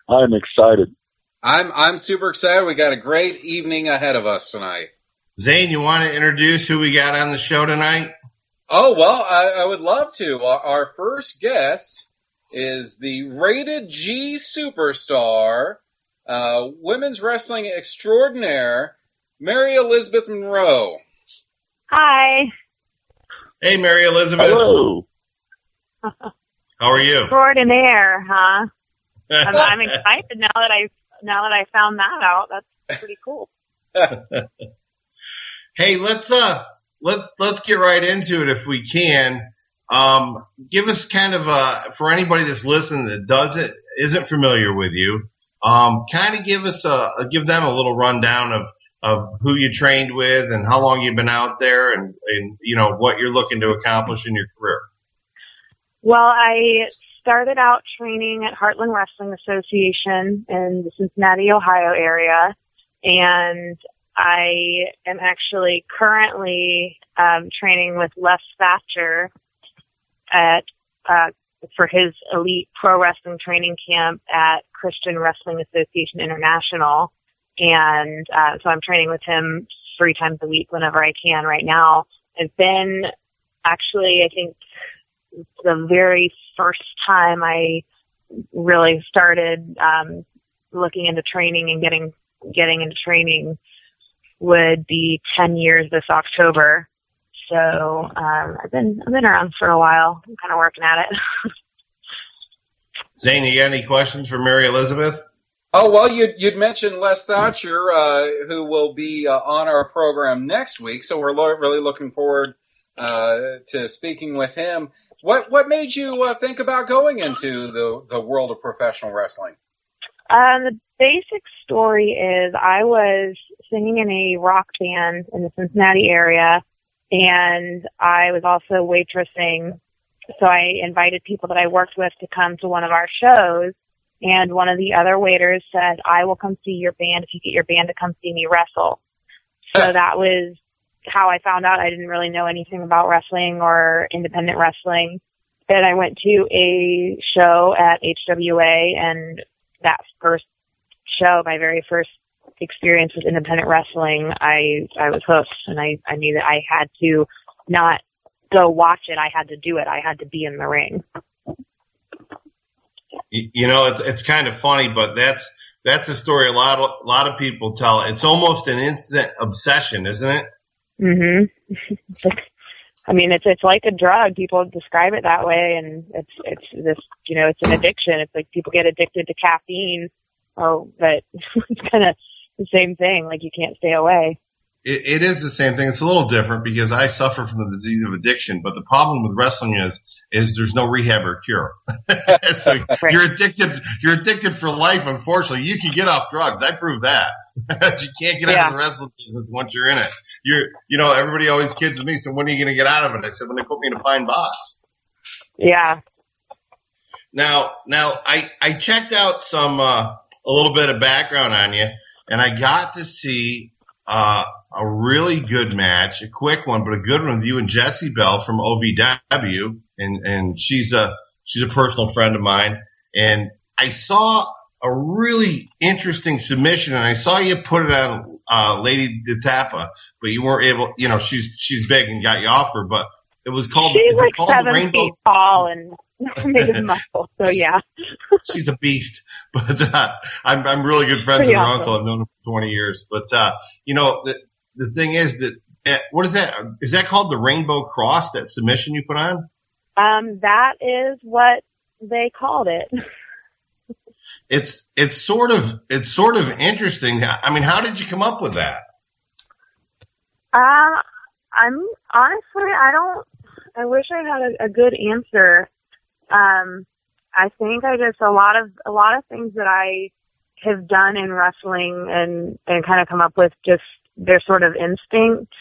I'm excited. I'm super excited. We got a great evening ahead of us tonight. Zane, you want to introduce who we got on the show tonight? Oh, well, I would love to. Our first guest is the Rated G superstar, women's wrestling extraordinaire, Mary Elizabeth Monroe. Hi. Hey, Mary Elizabeth. Hello. How are you? Extraordinaire, huh? I'm excited now that I found that out. That's pretty cool. Hey, let's get right into it if we can. Give us kind of for anybody that's listening that isn't familiar with you, kind of give them a little rundown of who you trained with and how long you've been out there and you know what you're looking to accomplish in your career. Well, I started out training at Heartland Wrestling Association in the Cincinnati, Ohio area, and I am actually currently training with Les Thatcher for his elite pro wrestling training camp at Christian Wrestling Association International. And so I'm training with him 3 times a week whenever I can right now. I've been actually, I think, the very first time I really started looking into training and getting into training would be 10 years this October. So I've been around for a while. I'm kind of working at it. Zane, you got any questions for Mary Elizabeth? Oh, well, you'd mentioned Les Thatcher, who will be on our program next week, so we're really looking forward to speaking with him. What made you think about going into the world of professional wrestling? The basic story is I was singing in a rock band in the Cincinnati area, and I was also waitressing. So I invited people that I worked with to come to one of our shows, and one of the other waiters said, "I will come see your band if you get your band to come see me wrestle." So that was how I found out. I didn't really know anything about wrestling or independent wrestling. Then I went to a show at HWA, and that first show, my very first experience with independent wrestling, I was hooked, and I knew that I had to not go watch it. I had to do it. I had to be in the ring. You know, it's kind of funny, but that's a story a lot of people tell. It's almost an instant obsession, isn't it? Mm-hmm. I mean, it's like a drug. People describe it that way, and it's this, you know, it's an addiction. It's like people get addicted to caffeine, but it's kind of the same thing. Like you can't stay away. It is the same thing. It's a little different because I suffer from the disease of addiction, but the problem with wrestling is there's no rehab or cure. So right. You're addicted for life, unfortunately. You can get off drugs. I proved that. You can't get out of the wrestling business once you're in it. You know, everybody always kids with me, so when are you going to get out of it? I said, when they put me in a pine box. Yeah. Now, I checked out a little bit of background on you, and I got to see, a really good match, a quick one, but a good one with you and Jessie Bell from OVW, and she's a personal friend of mine, and I saw a really interesting submission, and I saw you put it on, Lady DeTapa, but you weren't able, you know, she's big and got you off her, but it was called, she's like called 7 the Rainbow? feet tall and made of muscle, so yeah. She's a beast, but, I'm really good friends with her uncle. I've known him for 20 years, but, you know, the thing is that, what is that? Is that called the Rainbow Cross, that submission you put on? That is what they called it. It's sort of interesting. I mean, how did you come up with that? I'm honestly, I wish I had a good answer. I think I just, a lot of things that I have done in wrestling and kind of come up with just, they're sort of instinct.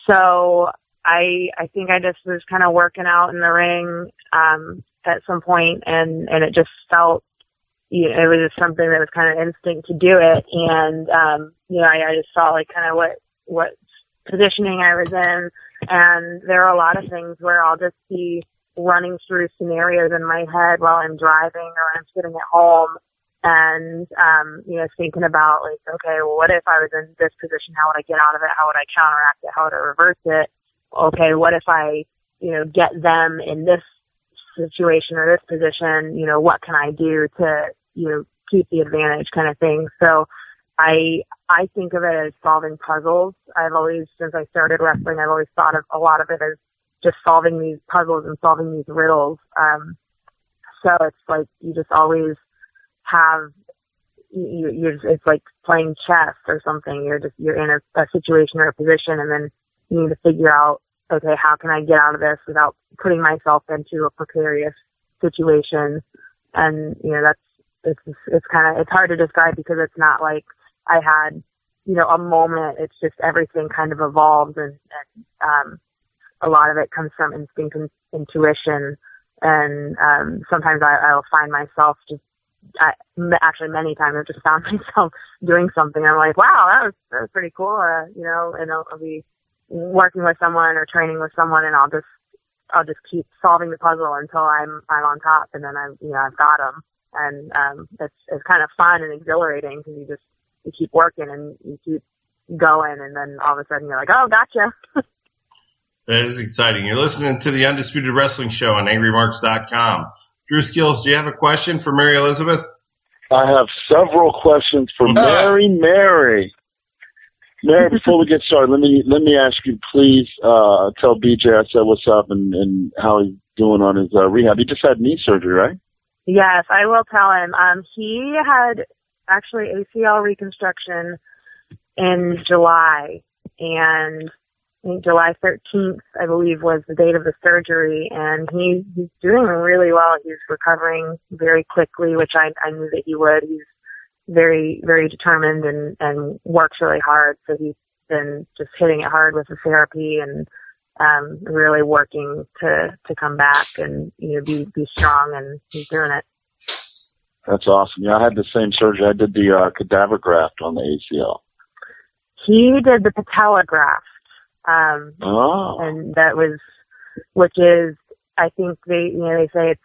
So I think I just was kind of working out in the ring, at some point and it just felt, you know, it was just something that was kind of instinct to do it. And, you know, I just saw like kind of what positioning I was in. And there are a lot of things where I'll just be running through scenarios in my head while I'm driving or I'm sitting at home. and, thinking about like, okay, well, what if I was in this position? How would I get out of it? How would I counteract it? How would I reverse it? Okay, what if I, get them in this situation or this position? What can I do to, keep the advantage kind of thing? So I think of it as solving puzzles. I've always, since I started wrestling, I've always thought of a lot of it as just solving these puzzles and solving these riddles. So it's like you just always have, it's like playing chess or something. You're in a situation or a position, and then you need to figure out, okay, how can I get out of this without putting myself into a precarious situation? And, it's hard to describe because it's not like I had, a moment. It's just everything kind of evolves, and a lot of it comes from instinct and intuition. And sometimes I'll find myself actually many times I've just found myself doing something. I'm like, wow, that was pretty cool. And I'll be working with someone or training with someone, and I'll just keep solving the puzzle until I'm on top, and then I've got them. And it's kind of fun and exhilarating because you keep working and you keep going, and then all of a sudden you're like, oh, gotcha. That is exciting. You're listening to the Undisputed Wrestling Show on AngryMarks.com. Drew Skills, do you have a question for Mary Elizabeth? I have several questions for Mary. Mary, before we get started, let me ask you, please tell BJ I said what's up and how he's doing on his rehab. He just had knee surgery, right? Yes, I will tell him. He had actually ACL reconstruction in July, and I think July 13th, I believe, was the date of the surgery, and he's doing really well. He's recovering very quickly, which I knew that he would. He's very, very determined and works really hard, so he's been just hitting it hard with the therapy and really working to come back and be strong, and he's doing it. That's awesome. Yeah, I had the same surgery. I did the cadaver graft on the ACL. He did the patella graft, and which is, I think they say it's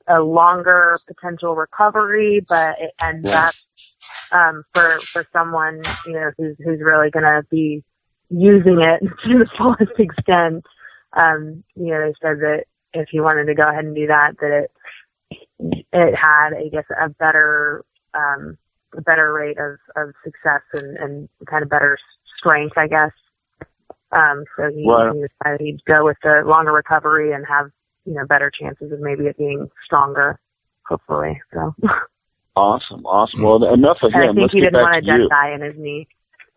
a longer potential recovery, but it ends up for someone who's really going to be using it to the fullest extent. They said that if he wanted to go ahead and do that, that it had, I guess, a better rate of success and kind of better strength, I guess. So he decided he'd go with the longer recovery and have, better chances of maybe it being stronger, hopefully. So. Awesome. Well, enough of him. I think he didn't want a death eye in his knee.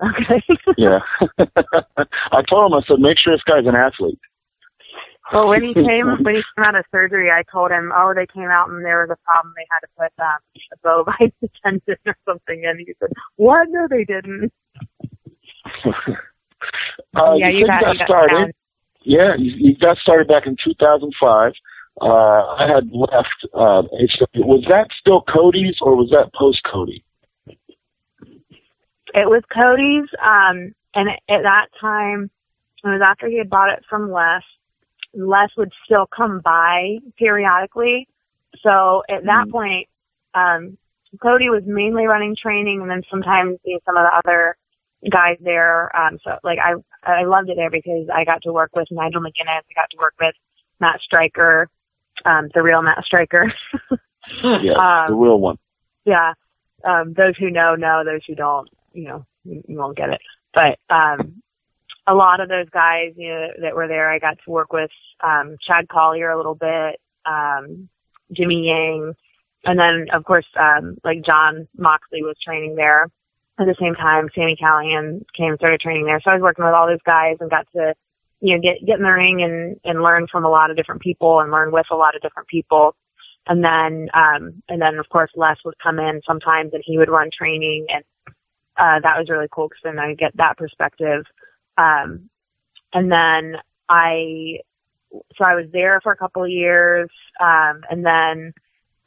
Okay. Yeah. I told him, I said, make sure this guy's an athlete. Well, when he came out of surgery, I told him, they came out and there was a problem. They had to put a bovine tendon or something in. He said, what? No, they didn't. You got started. Yeah, you got started back in 2005. I had left HW. Was that still Cody's or was that post-Cody? It was Cody's, and at that time, it was after he had bought it from Les. Les would still come by periodically. So at that point, Cody was mainly running training, and then sometimes some of the other guys there. So like I loved it there because I got to work with Nigel McGuinness. I got to work with Matt Stryker, the real Matt Stryker. Yeah, the real one. Yeah. Those who know, those who don't, you won't get it. But, a lot of those guys, that were there, I got to work with, Chad Collier a little bit, Jimmy Yang, and then, of course, like John Moxley was training there. At the same time, Sammy Callahan came and started training there. So I was working with all those guys and got to, get in the ring and learn from a lot of different people and learn with a lot of different people. And then of course Les would come in sometimes and he would run training, and that was really cool because then I get that perspective. And then I was there for a couple of years, and then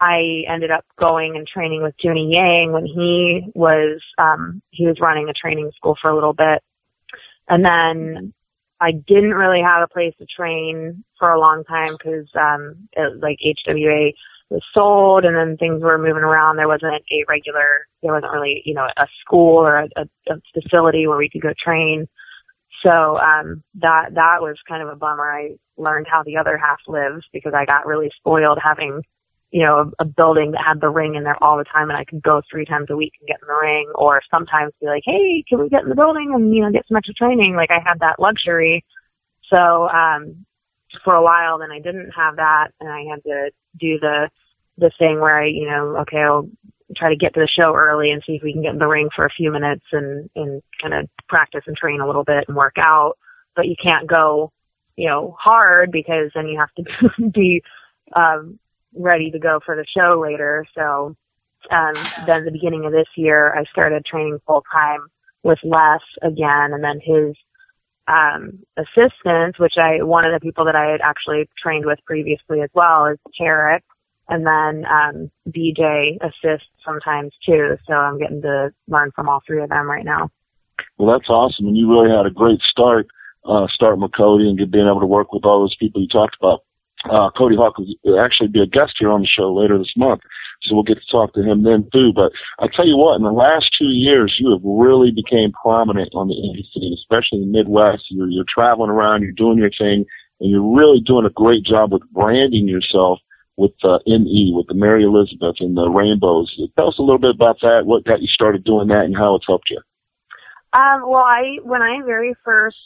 I ended up going and training with Junie Yang when he was running a training school for a little bit. And then I didn't really have a place to train for a long time because, like HWA was sold, and then things were moving around. There wasn't really, a school or a facility where we could go train. So, that was kind of a bummer. I learned how the other half lives because I got really spoiled having, a building that had the ring in there all the time, and I could go 3 times a week and get in the ring, or sometimes be like, hey, can we get in the building and, get some extra training? Like, I had that luxury. So, for a while, then I didn't have that, and I had to do the thing where I'll try to get to the show early and see if we can get in the ring for a few minutes and kind of practice and train a little bit and work out. But you can't go, hard, because then you have to be, ready to go for the show later. So, then the beginning of this year, I started training full time with Les again, and then his assistants, which one of the people that I had actually trained with previously as well is Tarek, and then BJ assists sometimes too. So I'm getting to learn from all 3 of them right now. Well, that's awesome, and you really had a great start starting with Cody and being able to work with all those people you talked about. Cody Hawk will actually be a guest here on the show later this month, so we'll get to talk to him then too. But I'll tell you what, in the last 2 years, you have really became prominent on the indie scene, especially in the Midwest. You're traveling around, you're doing your thing, and you're really doing a great job with branding yourself with ME, with the Mary Elizabeth and the Rainbows. Tell us a little bit about that, what got you started doing that, and how it's helped you. When I very first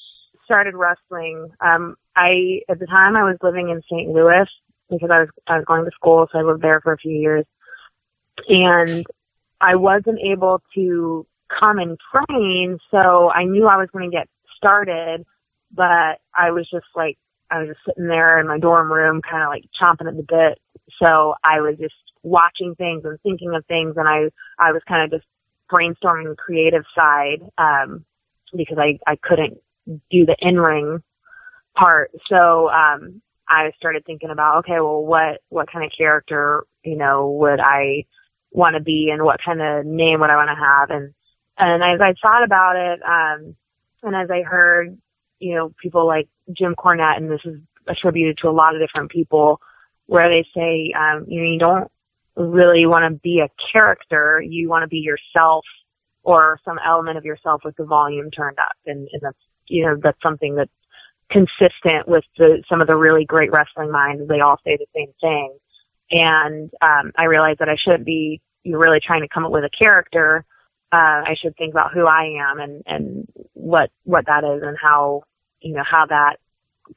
started wrestling, at the time I was living in St. Louis because I was going to school, so I lived there for a few years, and I wasn't able to come and train, so I knew I was going to get started, but I was just sitting there in my dorm room, kind of like chomping at the bit. So I was just watching things and thinking of things, and I was kind of just brainstorming the creative side, because I couldn't do the in-ring part. So, I started thinking about, okay, well, what kind of character, would I want to be, and what kind of name would I want to have? And as I thought about it, and as I heard, people like Jim Cornette, and this is attributed to a lot of different people, where they say, you don't really want to be a character, you want to be yourself, or some element of yourself with the volume turned up. And that's, that's something that's consistent with some of the really great wrestling minds. They all say the same thing. And, I realized that I shouldn't be really trying to come up with a character. I should think about who I am and what that is, and how that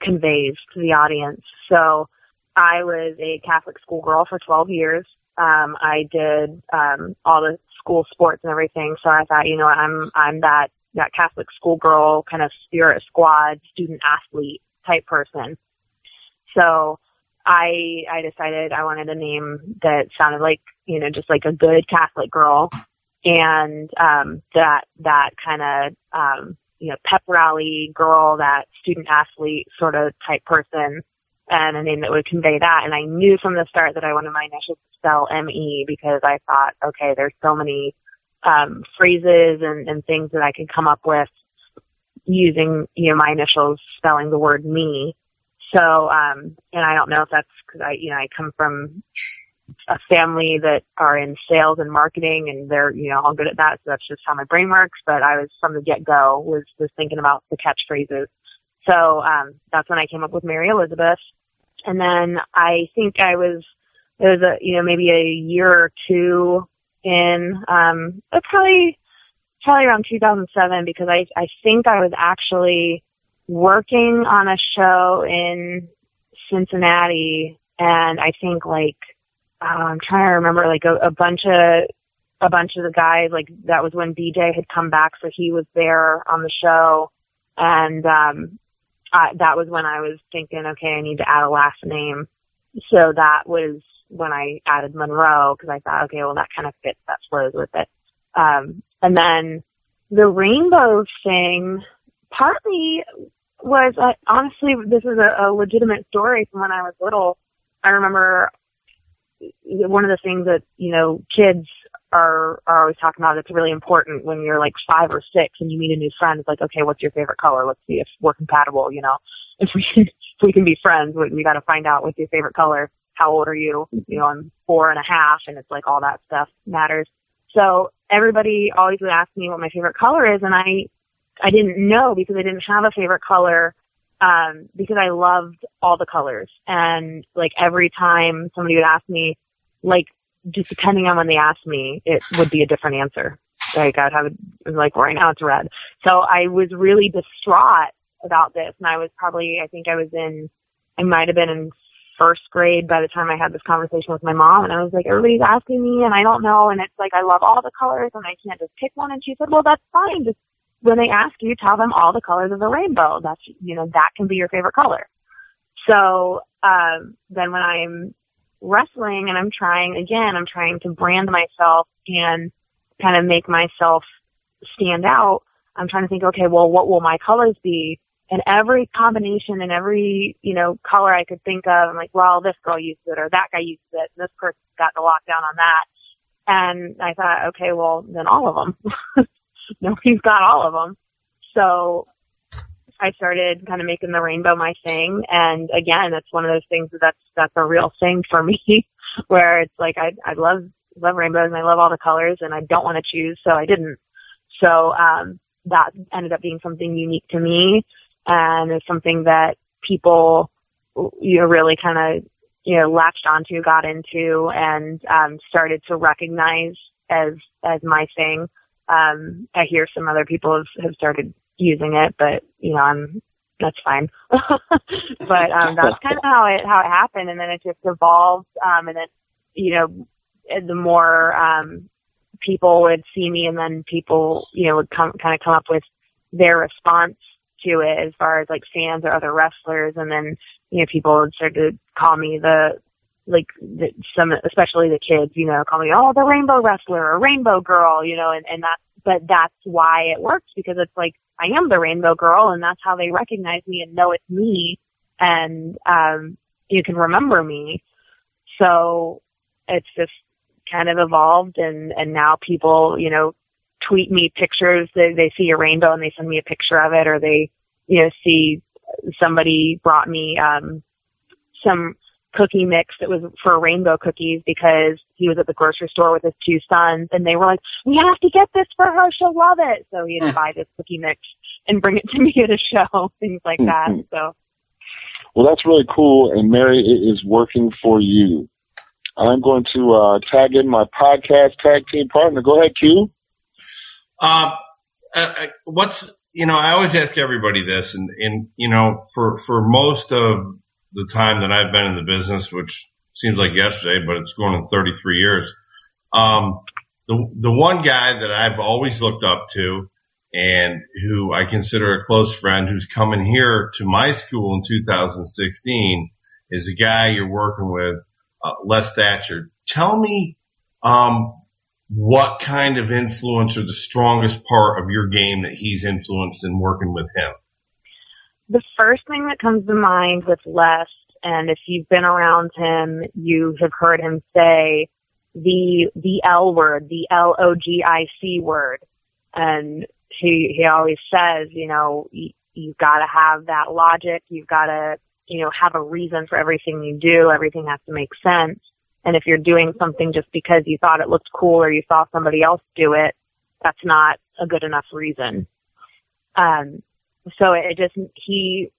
conveys to the audience. So I was a Catholic schoolgirl for 12 years. I did, all the school sports and everything. So I thought, I'm that Catholic schoolgirl kind of spirit squad, student athlete type person. So I decided I wanted a name that sounded like, just like a good Catholic girl, and, that kind of, pep rally girl, that student athlete sort of type person, and a name that would convey that. And I knew from the start that I wanted my initials to spell ME, because I thought, okay, there's so many phrases and things that I could come up with using, my initials spelling the word me. So, and I don't know if that's because I come from a family that are in sales and marketing, and they're, all good at that. So that's just how my brain works. But I was, from the get-go, was thinking about the catchphrases. So, that's when I came up with Mary Elizabeth. And then I think it was maybe a year or two in, probably around 2007, because I think I was actually working on a show in Cincinnati, and I think I'm trying to remember, a bunch of the guys, that was when BJ had come back, so he was there on the show, and that was when I was thinking, okay, I need to add a last name. So that was when I added Monroe, because I thought, okay, well, that kind of fits, that flows with it. And then the rainbow thing partly was, honestly, this is a legitimate story from when I was little. I remember one of the things that, kids are always talking about that's really important when you're 5 or 6 and you meet a new friend. It's okay, what's your favorite color? Let's see if we're compatible, if we can be friends, we got to find out what's your favorite color. how old are you? You know, I'm 4.5, and it's like all that stuff matters. So everybody always would ask me what my favorite color is, and I didn't know because I didn't have a favorite color, because I loved all the colors. And like every time somebody would ask me, like just depending on when they asked me, it would be a different answer. Like I'd have like right now it's red. So I was really distraught about this, and I might have been in first grade by the time I had this conversation with my mom, and I was like, everybody's asking me and I don't know, and it's like I love all the colors and I can't just pick one. And she said, well, that's fine. Just when they ask you, tell them all the colors of the rainbow. That's, you know, that can be your favorite color. So then when I'm wrestling and I'm trying to brand myself and kind of make myself stand out, I'm trying to think, okay, well, what will my colors be? And every combination and every, you know, color I could think of, I'm like, well, this girl used it, or that guy used it, and this person got the lockdown on that. And I thought, okay, well, then all of them. Nobody's got all of them. So I started kind of making the rainbow my thing. And again, it's one of those things that's a real thing for me, where it's like, I love rainbows and I love all the colors and I don't want to choose. So I didn't. So, that ended up being something unique to me. And it's something that people, you know, really kind of, you know, latched onto, got into, and started to recognize as my thing. I hear some other people have started using it, but you know, that's fine. But that's kind of how it happened, and then it just evolved. And then, you know, the more people would see me, and then people, you know, would come up with their response to it, as far as like fans or other wrestlers. And then, you know, people would start to call me especially the kids, you know, call me, oh, the rainbow wrestler or rainbow girl, you know, but that's why it works, because it's like, I am the rainbow girl, and that's how they recognize me and know it's me, and you can remember me. So it's just kind of evolved, and now people, you know, tweet me pictures. They see a rainbow and they send me a picture of it, or they, you know, see somebody brought me some cookie mix that was for rainbow cookies, because he was at the grocery store with his 2 sons, and they were like, we have to get this for her, she'll love it. So he had to buy this cookie mix and bring it to me at a show, things like that. So, well, that's really cool, and Mary, it is working for you. I'm going to tag in my podcast tag team partner. Go ahead, Q. You know, I always ask everybody this, and you know, for most of the time that I've been in the business, which seems like yesterday, but it's going on 33 years. The one guy that I've always looked up to, and who I consider a close friend, who's coming here to my school in 2016, is a guy you're working with, Les Thatcher. Tell me, what kind of influence, or the strongest part of your game that he's influenced in working with him? The first thing that comes to mind with Les, and if you've been around him, you have heard him say the L word, the LOGIC word. And he always says, you know, you've got to have that logic. You've got to, you know, have a reason for everything you do. Everything has to make sense. And if you're doing something just because you thought it looked cool or you saw somebody else do it, that's not a good enough reason. So it just, he's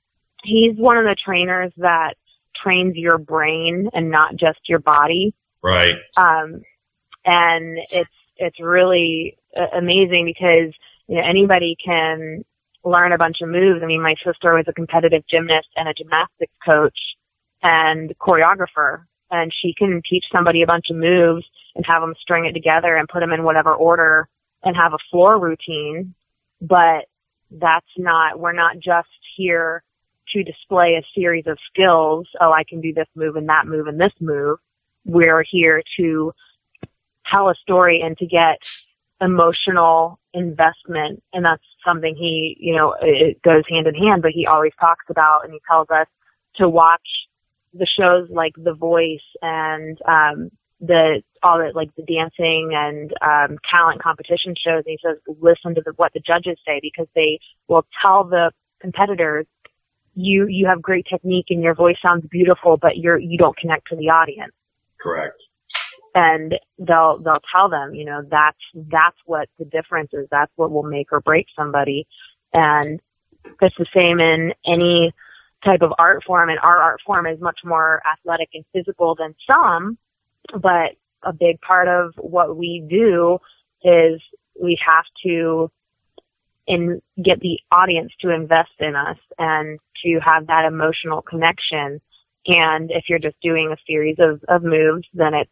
one of the trainers that trains your brain and not just your body. Right. And it's really amazing, because, you know, anybody can learn a bunch of moves. I mean, my sister was a competitive gymnast and a gymnastics coach and choreographer, and she can teach somebody a bunch of moves and have them string it together and put them in whatever order and have a floor routine. But we're not just here to display a series of skills. Oh, I can do this move and that move and this move. We're here to tell a story and to get emotional investment. And that's something he, you know, it goes hand in hand, but he always talks about, and he tells us to watch the shows like The Voice and the dancing and talent competition shows. And he says, listen to what the judges say, because they will tell the competitors you have great technique and your voice sounds beautiful, but you don't connect to the audience. Correct. And they'll tell them, that's what the difference is. That's what will make or break somebody. And it's the same in any type of art form, and our art form is much more athletic and physical than some, but a big part of what we do is we have to get the audience to invest in us and to have that emotional connection. And if you're just doing a series of moves, then it's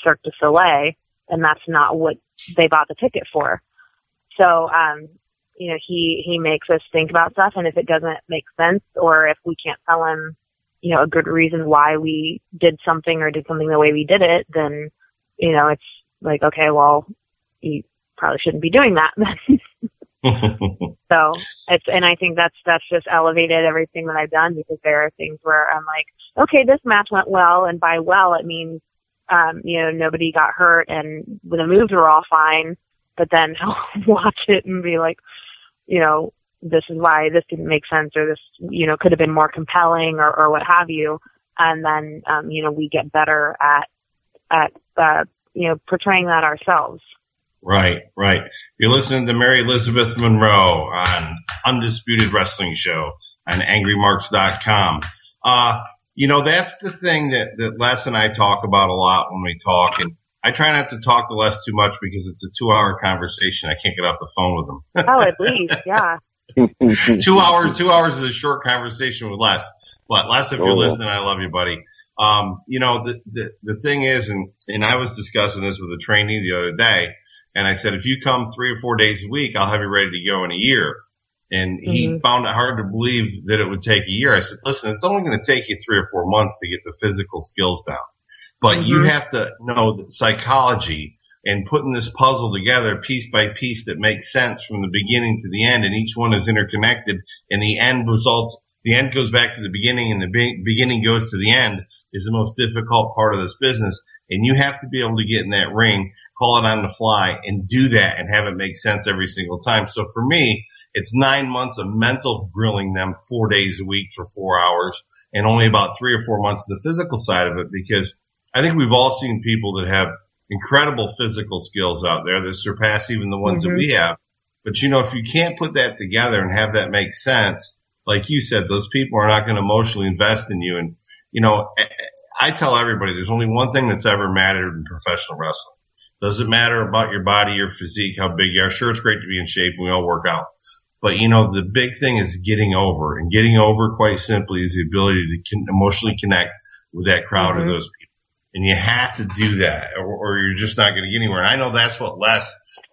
Cirque du Soleil, and that's not what they bought the ticket for. So, he makes us think about stuff, and if it doesn't make sense, or if we can't tell him, a good reason why we did something the way we did it, then, it's like, okay, well, you probably shouldn't be doing that. So and I think that's just elevated everything that I've done, because there are things where I'm like, okay, this match went well, and by well, it means, nobody got hurt and the moves were all fine, but then I'll watch it and be like, this is why this didn't make sense, or this, could have been more compelling, or what have you. And then, we get better at portraying that ourselves. Right. You're listening to Mary Elizabeth Monroe on Undisputed Wrestling Show on AngryMarks.com. That's the thing that Les and I talk about a lot when we talk, and I try not to talk to Les too much because it's a 2-hour conversation. I can't get off the phone with him. Oh, at least, yeah. 2 hours. 2 hours is a short conversation with Les. But Les, if you're listening, I love you, buddy. The thing is, and I was discussing this with a trainee the other day, and I said, if you come 3 or 4 days a week, I'll have you ready to go in a year. And he found it hard to believe that it would take a year. I said, listen, it's only going to take you 3 or 4 months to get the physical skills down. But you have to know the psychology and putting this puzzle together piece by piece that makes sense from the beginning to the end, and each one is interconnected, and the end goes back to the beginning, and the beginning goes to the end, is the most difficult part of this business. And you have to be able to get in that ring, call it on the fly, and do that and have it make sense every single time. So for me, it's 9 months of mental grilling them 4 days a week for 4 hours, and only about 3 or 4 months of the physical side of it, because I think we've all seen people that have incredible physical skills out there that surpass even the ones that we have. But, if you can't put that together and have that make sense, like you said, those people are not going to emotionally invest in you. And, I tell everybody there's only one thing that's ever mattered in professional wrestling. Doesn't matter about your body, your physique, how big you are. Sure, it's great to be in shape, and we all work out. But, the big thing is getting over. And getting over, quite simply, is the ability to emotionally connect with that crowd of those people. And you have to do that, or you're just not going to get anywhere. And I know that's what Les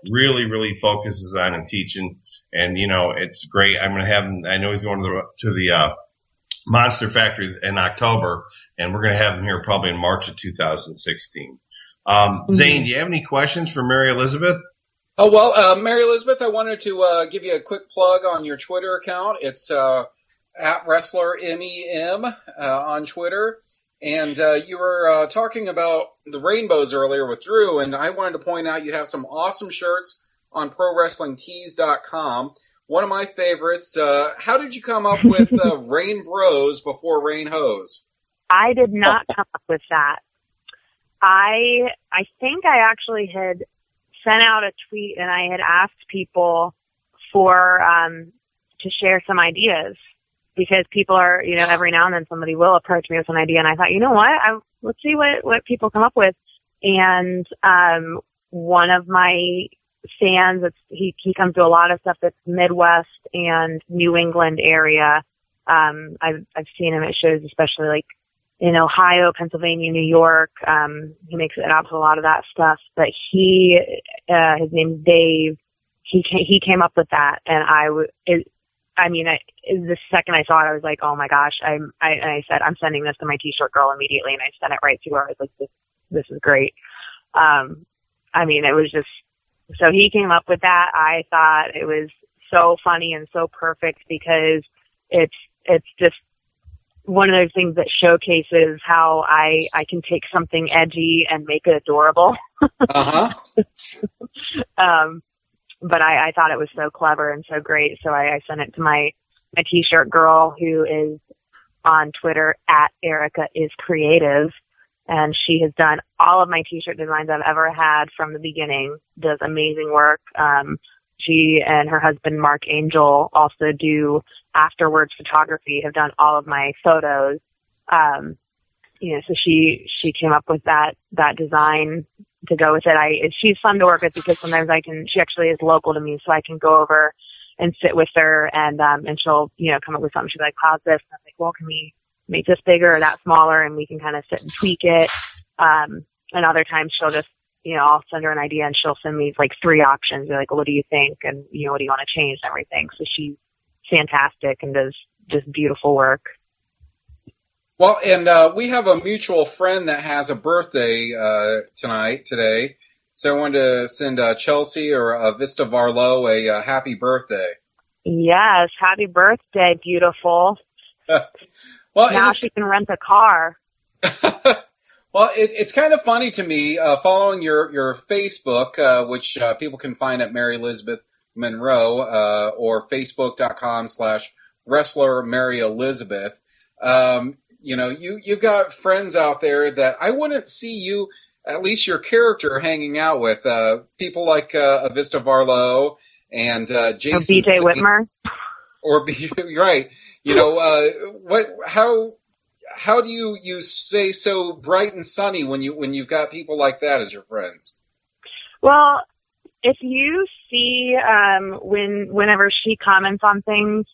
really, really focuses on and teaching. And, it's great. I'm going to have him, I know he's going to the Monster Factory in October, and we're going to have him here probably in March of 2016. Zane, do you have any questions for Mary Elizabeth? Oh, well, Mary Elizabeth, I wanted to give you a quick plug on your Twitter account. It's at WrestlerMEM on Twitter. And you were talking about the rainbows earlier with Drew, and I wanted to point out you have some awesome shirts on ProWrestlingTees.com. One of my favorites. How did you come up with Rain Bros before Rain Hose? I did not come up with that. I think I actually had sent out a tweet, and I had asked people for to share some ideas. Because people are, every now and then somebody will approach me with an idea, and I thought, let's see what people come up with. And one of my fans, he comes to a lot of stuff that's Midwest and New England area. I've seen him at shows, especially like in Ohio, Pennsylvania, New York. He makes it out to a lot of that stuff. But his name's Dave. He came up with that, and the second I saw it, I was like, oh my gosh. I said, I'm sending this to my t-shirt girl immediately, and I sent it right to her. I was like, this is great. It was just, so he came up with that. I thought it was so funny and so perfect, because it's just one of those things that showcases how I can take something edgy and make it adorable. But I thought it was so clever and so great, so I sent it to my my t-shirt girl, who is on Twitter at Erica is Creative. And she has done all of my t-shirt designs I've ever had from the beginning, does amazing work. She and her husband, Mark Angel, also do afterwards photography, have done all of my photos. So she came up with that design to go with it. She's fun to work with because sometimes she actually is local to me, so I can go over and sit with her and she'll, come up with something. She's like, how's this? And I'm like, well, can we make this bigger or that smaller? And we can kind of sit and tweak it. And other times she'll just, I'll send her an idea and she'll send me like 3 options. They're like, well, what do you think? And, what do you want to change and everything? So she's fantastic and does just beautiful work. Well, and we have a mutual friend that has a birthday today. So I wanted to send Chelsea or Vista Varlow a happy birthday. Yes, happy birthday, beautiful. Well, now she can rent a car. Well, it's kind of funny to me following your Facebook, which people can find at Mary Elizabeth Monroe or Facebook.com/wrestler Mary Elizabeth. You've got friends out there that I wouldn't see you, at least your character, hanging out with. People like Vista Varlow and Jason. Or BJ Whitmer. Or right. How do you stay so bright and sunny when you've got people like that as your friends? Well, if you see whenever she comments on things,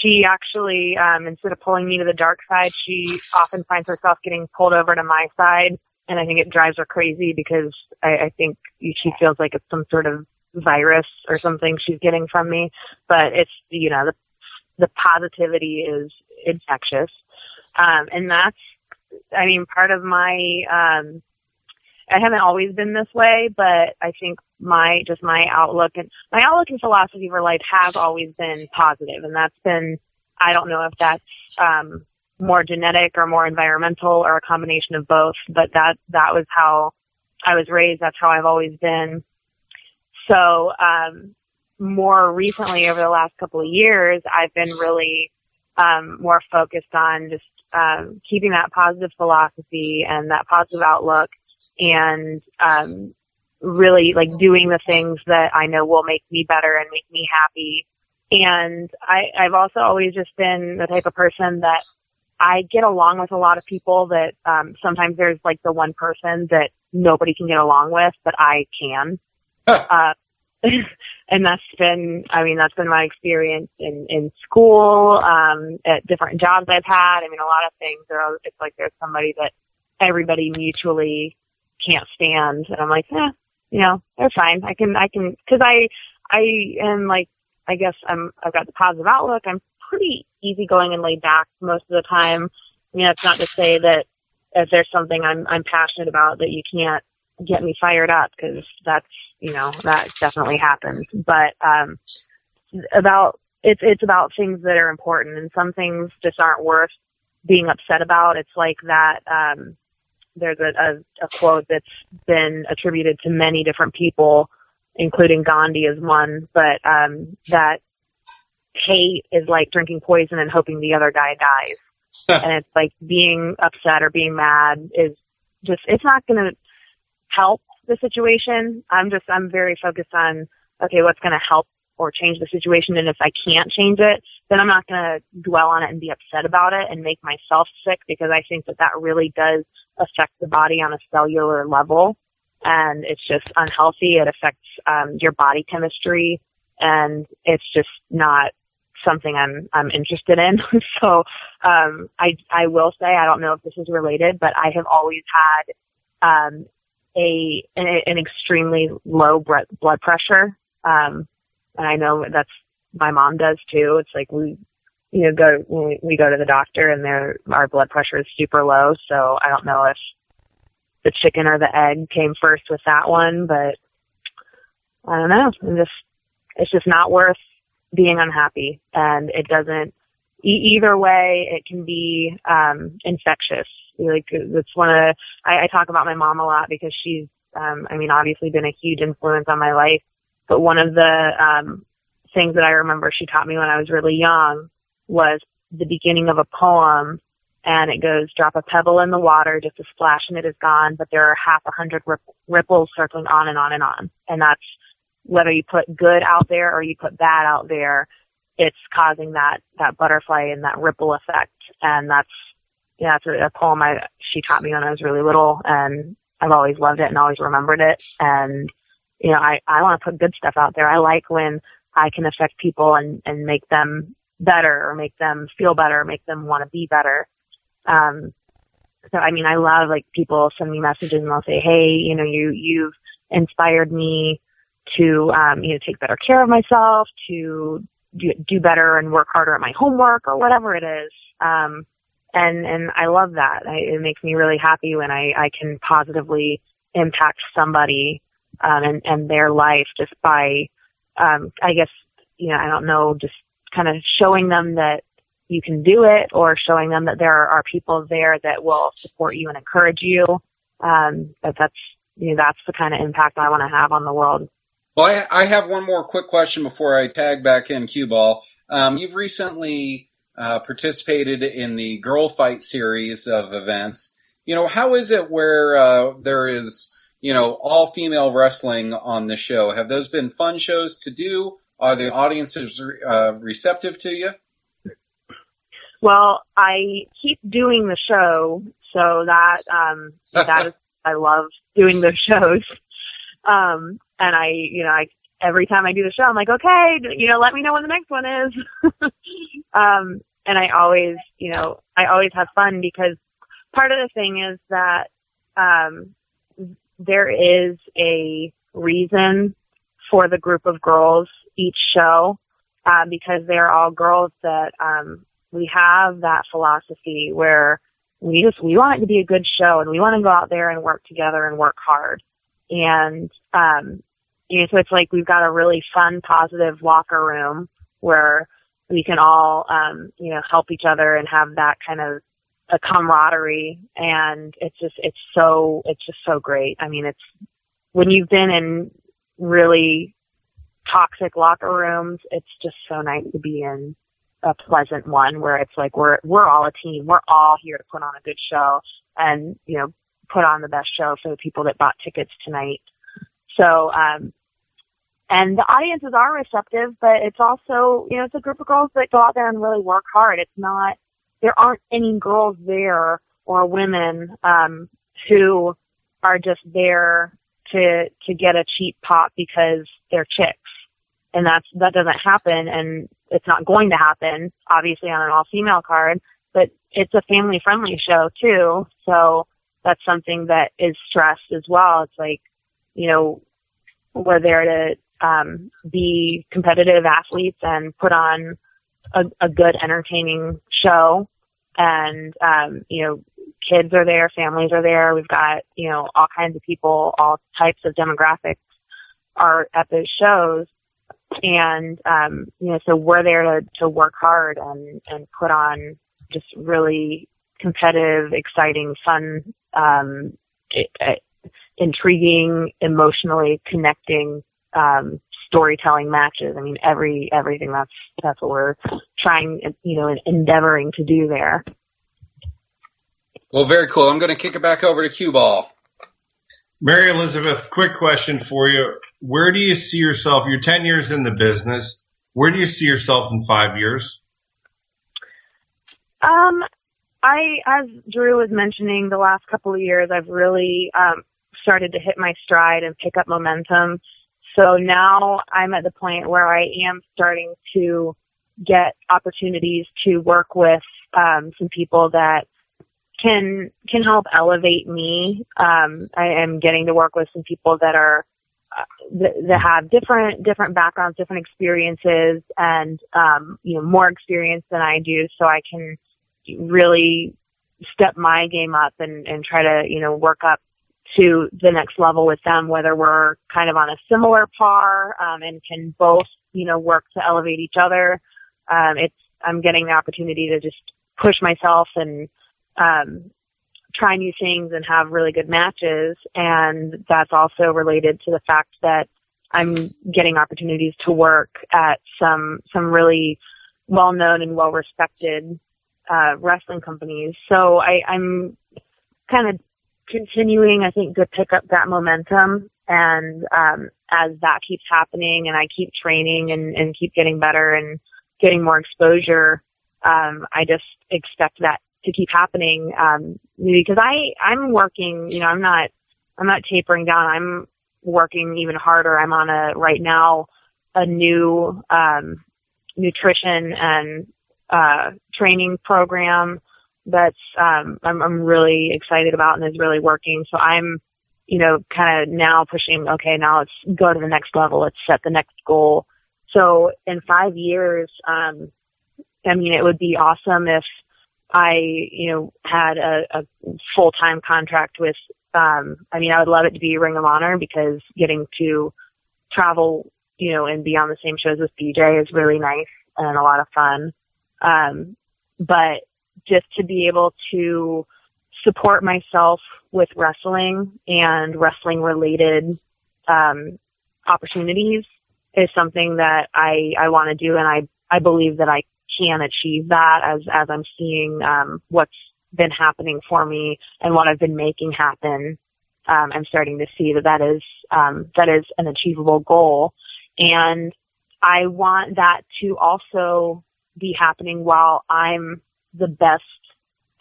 she actually, instead of pulling me to the dark side, she often finds herself getting pulled over to my side. And I think it drives her crazy because I think she feels like it's some sort of virus or something she's getting from me. But it's, the positivity is infectious. And that's, part of my, I haven't always been this way, but I think my outlook and philosophy for life has always been positive. And that's been, I don't know if that's, more genetic or more environmental or a combination of both, but that was how I was raised. That's how I've always been. So, more recently over the last couple of years, I've been really, more focused on just, keeping that positive philosophy and that positive outlook and, really like doing the things that I know will make me better and make me happy. And I've also always just been the type of person that I get along with a lot of people that, sometimes there's like the one person that nobody can get along with, but I can. And that's been my experience in school, at different jobs I've had. A lot of things it's like there's somebody that everybody mutually can't stand. And I'm like, they're fine. I can, cause I am like, I guess I've got the positive outlook. I'm pretty easygoing and laid back most of the time. It's not to say that if there's something I'm passionate about that you can't get me fired up, because that's, that definitely happens. But, it's about things that are important, and some things just aren't worth being upset about. It's like that, there's a quote that's been attributed to many different people, including Gandhi as one, but, that hate is like drinking poison and hoping the other guy dies. And it's like being upset or being mad is just, it's not going to help the situation. I'm very focused on, okay, what's going to help or change the situation. And if I can't change it, then I'm not going to dwell on it and be upset about it and make myself sick, because I think that really does affect the body on a cellular level. And it's just unhealthy. It affects, your body chemistry, and it's just not something I'm interested in. So, I will say, I don't know if this is related, but I have always had, an extremely low blood pressure. And I know that's, my mom does too. It's like we go to the doctor and our blood pressure is super low. So I don't know if the chicken or the egg came first with that one, but I don't know. It's just not worth being unhappy, and it doesn't, either way, it can be, infectious. Like, it's I talk about my mom a lot because she's, obviously been a huge influence on my life. But one of the, things that I remember she taught me when I was really young was the beginning of a poem, and it goes, drop a pebble in the water, just a splash and it is gone, but there are 100 ripples circling on and on and on. And that's whether you put good out there or you put bad out there, it's causing that butterfly and that ripple effect. And that's a poem she taught me when I was really little, and I've always loved it and always remembered it. And, I want to put good stuff out there. I like when I can affect people and make them better, or make them feel better, or make them want to be better. So, I love, like, people send me messages and they'll say, hey, you've inspired me to, take better care of myself, to do better and work harder at my homework, or whatever it is. And I love that. It makes me really happy when I can positively impact somebody, and their life just by, I guess, I don't know, just kind of showing them that you can do it, or showing them that there are people there that will support you and encourage you. That's the kind of impact I want to have on the world. Well, I have one more quick question before I tag back in, Cue Ball. You've recently participated in the Girl Fight series of events. How is it where there is, all female wrestling on the show? Have those been fun shows to do? Are the audiences receptive to you? Well, I keep doing the show, so that is, I love doing those shows. And I every time I do the show, I'm like, okay, let me know when the next one is. And I always have fun, because part of the thing is that, there is a reason for the group of girls each show, because they're all girls that, we have that philosophy where we want it to be a good show, and we want to go out there and work together and work hard. And, so it's like we've got a really fun, positive locker room where we can all, help each other and have that kind of a camaraderie. And it's just so great. It's when you've been in really toxic locker rooms, it's just so nice to be in a pleasant one where it's like we're all a team. We're all here to put on a good show and, put on the best show for the people that bought tickets tonight. So, and the audiences are receptive, but it's also, it's a group of girls that go out there and really work hard. It's not, there aren't any girls there or women, who are just there to get a cheap pop because they're chicks. And that doesn't happen, and it's not going to happen, obviously, on an all-female card, but it's a family-friendly show, too. So that's something that is stressed as well. It's like, we're there to be competitive athletes and put on a good, entertaining show. And, kids are there, families are there. We've got, all kinds of people, all types of demographics are at those shows. And, so we're there to work hard and put on just really competitive, exciting, fun, intriguing, emotionally connecting, storytelling matches. Everything that's what we're trying, and endeavoring to do there. Well, very cool. I'm going to kick it back over to Cue Ball. Mary Elizabeth, quick question for you. Where do you see yourself? You're 10 years in the business. Where do you see yourself in 5 years? As Drew was mentioning, the last couple of years, I've really, started to hit my stride and pick up momentum. So now I'm at the point where I am starting to get opportunities to work with, some people that can help elevate me. I am getting to work with some people that are, that have different backgrounds, different experiences, and, more experience than I do. So I can really step my game up and try to, work up to the next level with them, whether we're kind of on a similar par, and can both, work to elevate each other. I'm getting the opportunity to just push myself and, try new things and have really good matches. And that's also related to the fact that I'm getting opportunities to work at some really well-known and well-respected wrestling companies. So I'm kind of continuing, I think, to pick up that momentum. And as that keeps happening and I keep training and keep getting better and getting more exposure, I just expect that to keep happening, because I'm working, I'm not tapering down. I'm working even harder. I'm on right now a new, nutrition and, training program that's, I'm really excited about and is really working. So I'm, kind of now pushing, okay, now let's go to the next level. Let's set the next goal. So in 5 years, it would be awesome if I, had a full-time contract with, I would love it to be Ring of Honor, because getting to travel, and be on the same shows with BJ is really nice and a lot of fun. But just to be able to support myself with wrestling and wrestling related, opportunities is something that I want to do. And I believe that I can achieve that as I'm seeing, what's been happening for me and what I've been making happen. I'm starting to see that is an achievable goal. And I want that to also be happening while I'm the best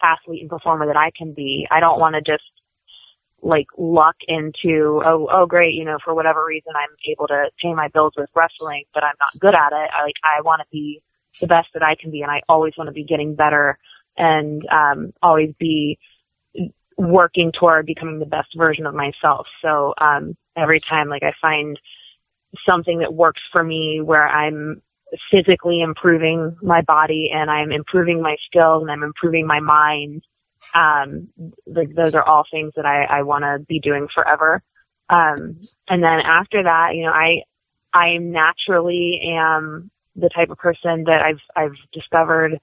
athlete and performer that I can be. I don't want to just luck into, oh great, for whatever reason I'm able to pay my bills with wrestling, but I'm not good at it. I want to be the best that I can be, and I always want to be getting better and always be working toward becoming the best version of myself. So every time I find something that works for me where I'm physically improving my body and I'm improving my skills and I'm improving my mind, those are all things that I want to be doing forever. And then after that, I naturally am the type of person that I've discovered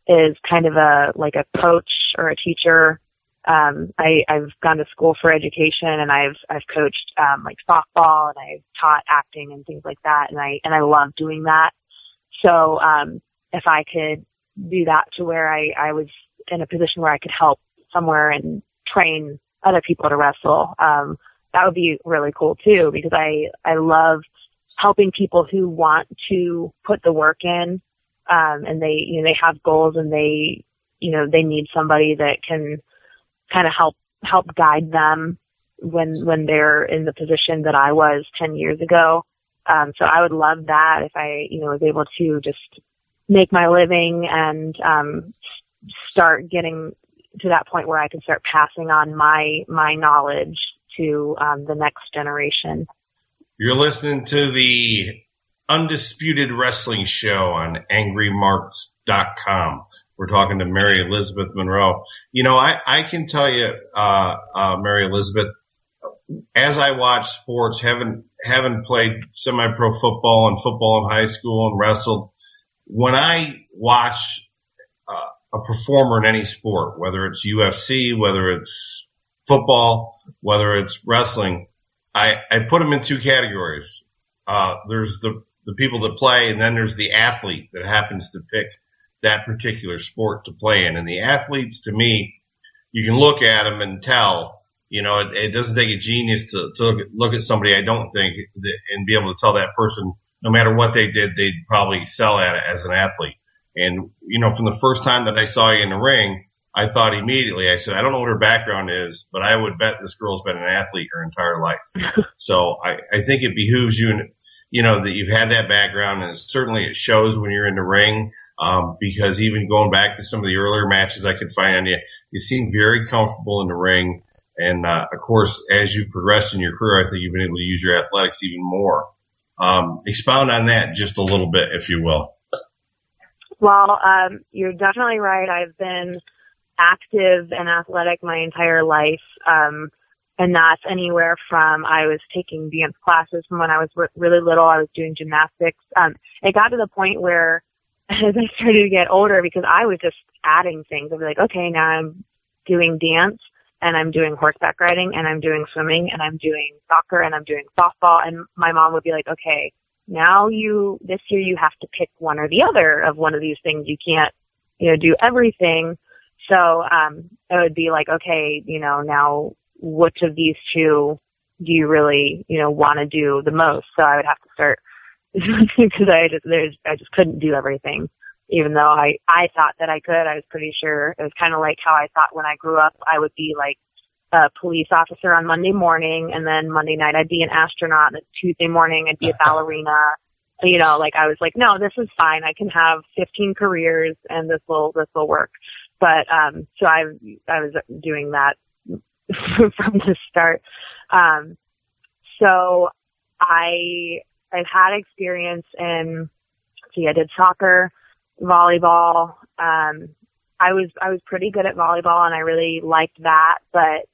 is kind of a coach or a teacher. I've gone to school for education, and I've coached softball, and I've taught acting and things like that, and I love doing that. So if I could do that to where I was in a position where I could help somewhere and train other people to wrestle, that would be really cool too, because I love helping people who want to put the work in, and they have goals, and they need somebody that can kind of help guide them when they're in the position that I was 10 years ago. So I would love that if I, was able to just make my living and, start getting to that point where I can start passing on my knowledge to, the next generation. You're listening to the Undisputed Wrestling Show on AngryMarks.com. We're talking to Mary Elizabeth Monroe. I can tell you, Mary Elizabeth, as I watch sports, having played semi-pro football and football in high school and wrestled, when I watch a performer in any sport, whether it's UFC, whether it's football, whether it's wrestling, I put them in two categories. There's the people that play, and then there's the athlete that happens to pick that particular sport to play in. And the athletes, to me, you can look at them and tell, it doesn't take a genius to look at somebody, I don't think, and be able to tell that person, no matter what they did, they'd probably sell at it as an athlete. And, from the first time that I saw you in the ring, I thought immediately, I said, I don't know what her background is, but I would bet this girl's been an athlete her entire life. So I think it behooves you, that you've had that background, and certainly it shows when you're in the ring, because even going back to some of the earlier matches I could find on you, you seem very comfortable in the ring. And, of course, as you progressed in your career, I think you've been able to use your athletics even more. Expound on that just a little bit, if you will. Well, you're definitely right. I've been active and athletic my entire life. And that's anywhere from I was taking dance classes from when I was really little. I was doing gymnastics. It got to the point where as I started to get older, because I was just adding things. I'd be like, okay, now I'm doing dance, and I'm doing horseback riding, and I'm doing swimming, and I'm doing soccer, and I'm doing softball. And my mom would be like, okay, now this year you have to pick one or the other of one of these things. You can't, do everything. So, it would be like, okay, now which of these two do you really, want to do the most? So I would have to start because I just couldn't do everything. Even though I thought that I could, I was pretty sure. It was kind of like how I thought when I grew up I would be like a police officer on Monday morning, and then Monday night I'd be an astronaut, and Tuesday morning I'd be a ballerina. Like I was like, no, this is fine. I can have 15 careers and this will work. But, so I was doing that from the start. So I've had experience in, I did soccer, volleyball. I was pretty good at volleyball and I really liked that, but,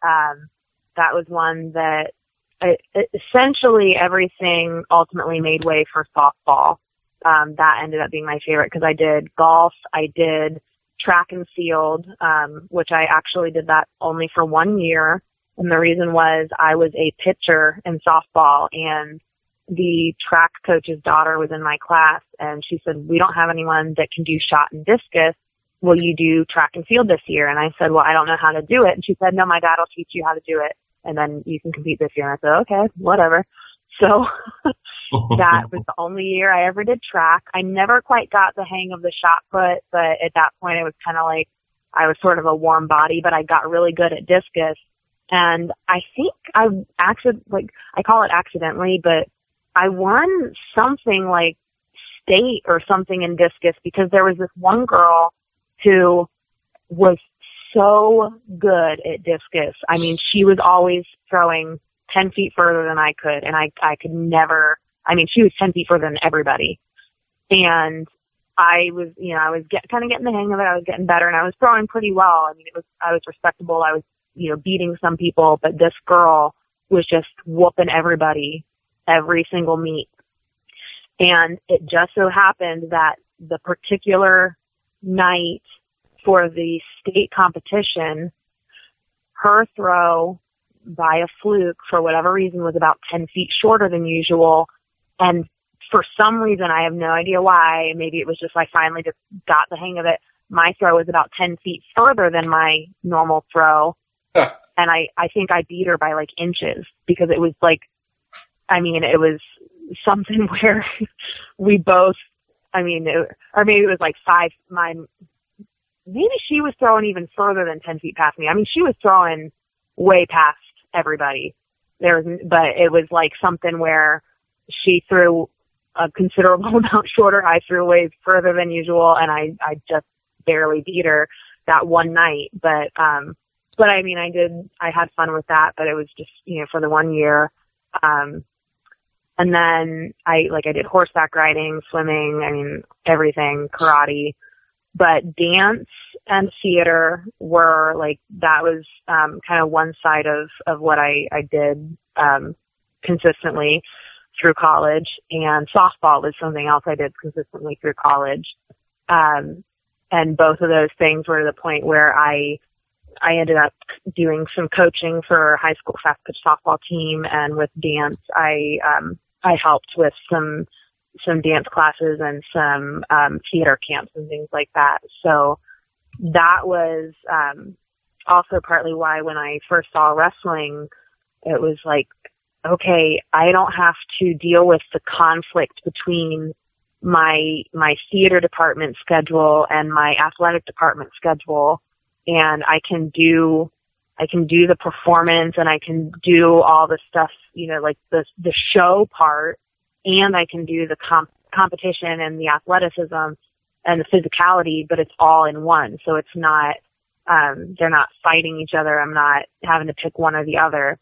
that was one that essentially everything ultimately made way for softball. That ended up being my favorite because I did golf, I did track and field, which I actually did that only for 1 year. And the reason was I was a pitcher in softball, and the track coach's daughter was in my class, and she said, we don't have anyone that can do shot and discus. Will you do track and field this year? And I said, well, I don't know how to do it. And she said, no, my dad will teach you how to do it, and then you can compete this year. And I said, okay, whatever. So that was the only year I ever did track. I never quite got the hang of the shot put, but at that point it was kind of like I was sort of a warm body, but I got really good at discus. And I think I call it accidentally, but I won something like state or something in discus because there was this one girl who was so good at discus. I mean, she was always throwing 10 feet further than I could, and I could never, she was 10 feet further than everybody. And I was kind of getting the hang of it. I was getting better, and I was throwing pretty well. I was respectable. I was, beating some people, but this girl was just whooping everybody every single meet. And it just so happened that the particular night for the state competition, her throw by a fluke, for whatever reason, was about 10 feet shorter than usual. And for some reason, I have no idea why, maybe it was just I finally just got the hang of it, my throw was about 10 feet further than my normal throw. And I think I beat her by like inches because it was like, it was something where we both, or maybe it was like maybe she was throwing even further than 10 feet past me. She was throwing way past everybody. But it was like something where she threw a considerable amount shorter. I threw way further than usual, and I just barely beat her that one night. But I had fun with that, but it was just, for the 1 year. And then I did horseback riding, swimming, everything, karate. But dance and theater were that was kind of one side of what I did consistently through college, and softball was something else I did consistently through college. And both of those things were to the point where I ended up doing some coaching for a high school fast pitch softball team, and with dance I helped with some dance classes and some theater camps and things like that. So that was also partly why when I first saw wrestling, it was like, okay, I don't have to deal with the conflict between my theater department schedule and my athletic department schedule, and I can do the performance, and I can do all the stuff, the show part, and I can do the competition and the athleticism and the physicality, but it's all in one. So it's not, they're not fighting each other. I'm not having to pick one or the other.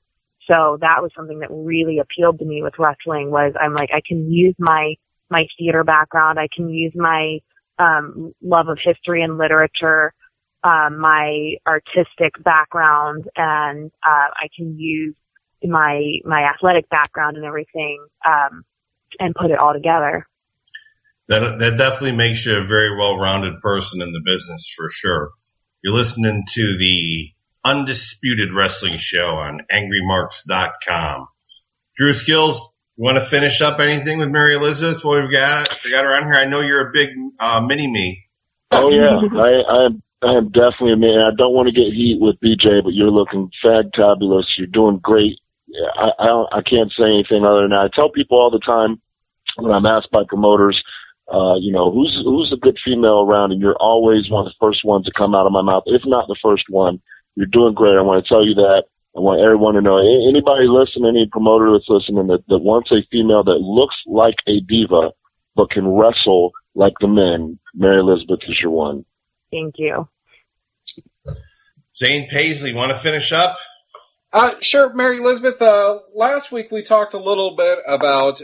So that was something that really appealed to me with wrestling, was I'm like, I can use my theater background. I can use my, love of history and literature, my artistic background, and, I can use my athletic background and everything, and put it all together. That definitely makes you a very well-rounded person in the business, for sure. You're listening to the Undisputed Wrestling Show on AngryMarks.com. Drew Skills, You want to finish up anything with Mary Elizabeth? What we got her on here. I know you're a big mini-me. Oh, yeah. I am definitely a man. I don't want to get heat with BJ, but you're looking fantabulous. You're doing great. I can't say anything other than that. I tell people all the time when I'm asked by promoters, who's a good female around, and you're always one of the first ones to come out of my mouth, if not the first one. You're doing great. I want to tell you that. I want everyone to know, anybody listening, any promoter that's listening that wants a female that looks like a diva but can wrestle like the men, Mary Elizabeth is your one. Thank you. Zane Paisley, want to finish up? Sure, Mary Elizabeth. Last week we talked a little bit about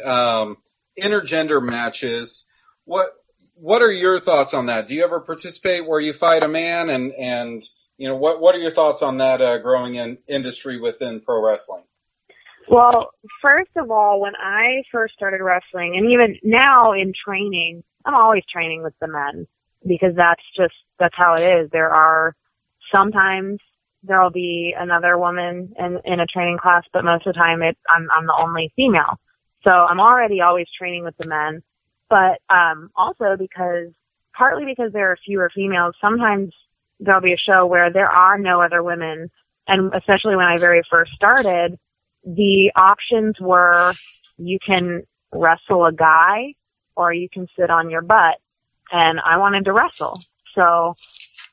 intergender matches. What are your thoughts on that? Do you ever participate where you fight a man? And what are your thoughts on that growing industry within pro wrestling? Well, first of all, when I first started wrestling, and even now in training, I'm always training with the men because that's how it is. Sometimes there'll be another woman in a training class, but most of the time I'm the only female. So I'm already always training with the men, but also partly because there are fewer females, sometimes there'll be a show where there are no other women, and especially when I very first started, the options were you can wrestle a guy or you can sit on your butt, and I wanted to wrestle. So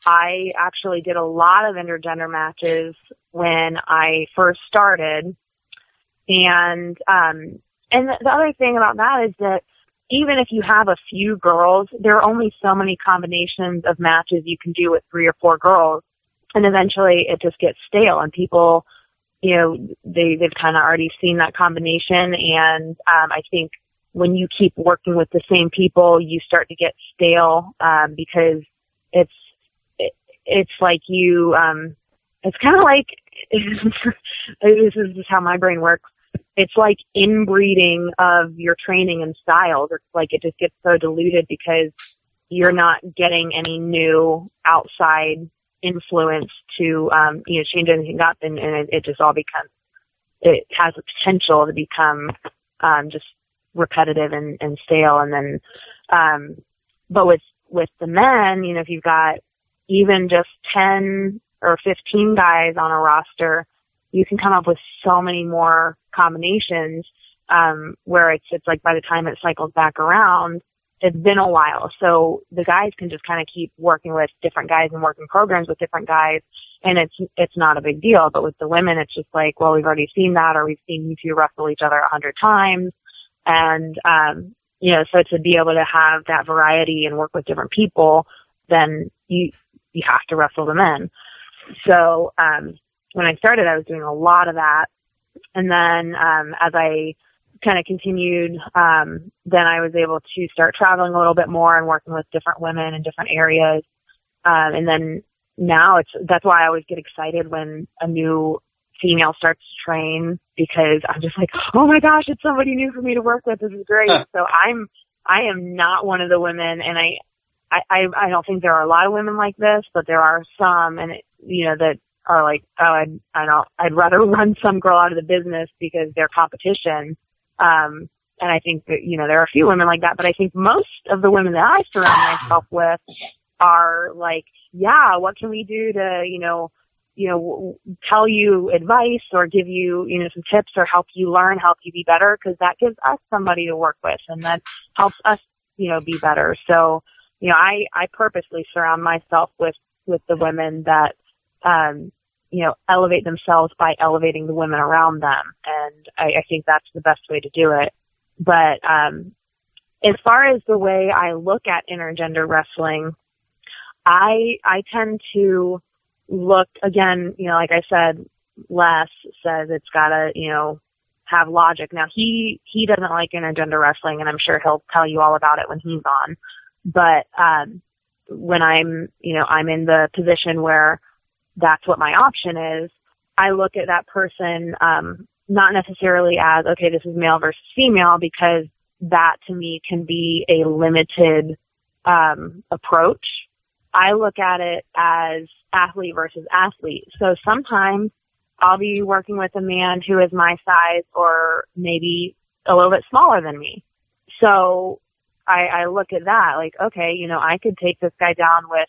I actually did a lot of intergender matches when I first started. And the other thing about that is that even if you have a few girls, there are only so many combinations of matches you can do with 3 or 4 girls. And eventually it just gets stale, and people, they've kind of already seen that combination. And I think when you keep working with the same people, you start to get stale, because it's like you, it's kind of like, this is how my brain works. It's like inbreeding of your training and styles. It's like it just gets so diluted because you're not getting any new outside influence to, change anything up, and it just all becomes, it has the potential to become, just repetitive and stale. And then, but with the men, if you've got even just 10 or 15 guys on a roster, you can come up with so many more combinations, where it's like by the time it cycles back around, it's been a while. So the guys can just kind of keep working with different guys and working programs with different guys, and it's not a big deal. But with the women, it's just like, well, we've already seen that, or we've seen you two wrestle each other 100 times. And, so to be able to have that variety and work with different people, then you have to wrestle the men. So, when I started, I was doing a lot of that. And then, as I kind of continued, then I was able to start traveling a little bit more and working with different women in different areas. And then now that's why I always get excited when a new female starts to train, because I'm just like, oh my gosh, it's somebody new for me to work with. This is great. So I am not one of the women, and I don't think there are a lot of women like this, but there are some, and that are like, oh, I'd rather run some girl out of the business because they're competition. And I think that, there are a few women like that, but I think most of the women that I surround myself with are like, yeah, what can we do to, tell you advice or give you, some tips or help you learn, help you be better, because that gives us somebody to work with, and that helps us, be better. So, I purposely surround myself with the women that, elevate themselves by elevating the women around them. And I think that's the best way to do it. But, as far as the way I look at intergender wrestling, I tend to look, again, like I said, Les says it's gotta, have logic. Now he doesn't like intergender wrestling, and I'm sure he'll tell you all about it when he's on. But, when I'm in the position where that's what my option is, I look at that person, not necessarily as, okay, this is male versus female, because that to me can be a limited, approach. I look at it as athlete versus athlete. So sometimes I'll be working with a man who is my size, or maybe a little bit smaller than me. So I look at that like, okay, you know, I could take this guy down with,